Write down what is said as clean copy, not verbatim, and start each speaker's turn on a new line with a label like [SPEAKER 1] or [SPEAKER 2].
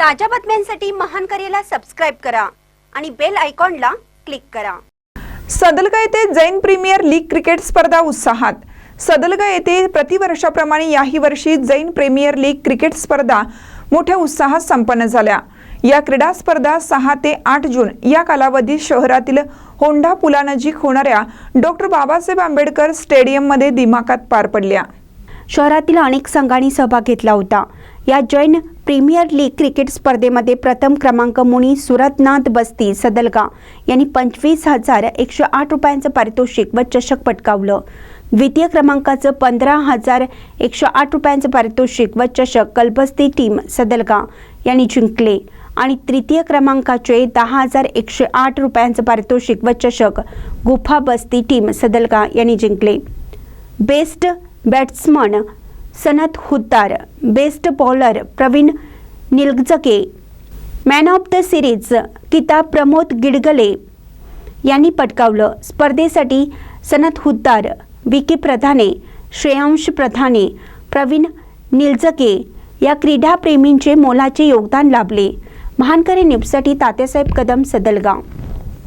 [SPEAKER 1] ताज्या बातम्यांसाठी महान करेला सबस्क्राइब करा आणि बेल आयकॉनला क्लिक करा।
[SPEAKER 2] सदलगा येथे जैन प्रीमियर लीग क्रिकेट स्पर्धा उत्साहात। सदलगा येथे प्रतिवर्षाप्रमाणे याही वर्षी जैन प्रीमियर लीग क्रिकेट स्पर्धा मोठ्या उत्साहात संपन्न झाल्या। या क्रीडा स्पर्धा 6 ते 8 जून या कालावधीत शहरातील होंडा पुलानजीक होणाऱ्या डॉक्टर बाबासाहेब आंबेडकर स्टेडियम मध्ये दिमाखात पार पडल्या।
[SPEAKER 1] शहरातील अनेक संघांनी सहभाग घेतला होता। या जैन प्रीमियर लीग क्रिकेट स्पर्धेमध्ये प्रथम क्रमांक मुनी सुरतनाथ बस्ती सदलगा यांनी 25,108 रुपयांचं पारितोषिक व चषक पटकावलं। द्वितीय क्रमांकाचं 15,108 रुपयांचं पारितोषिक व चषक कलबस्ती टीम सदलगा यांनी जिंकले आणि तृतीय क्रमांकाचे 10,108 रुपयांचं पारितोषिक व चषक गुफा बस्ती टीम सदलगा यांनी जिंकले। Best batsman Sanat Huddar, best bowler Pravin Nilajke, man of the series किताब प्रमोद गिडगले यांनी पटकावलं। स्पर्धेसाठी सनत हुद्दार, विकी प्रधाने, श्रेयांश प्रधाने, प्रवीण निलजके या क्रीडाप्रेमींचे मोलाचे योगदान लाभले। महानकरे न्यूजसाठी तात्यासाहेब कदम, सदलगा।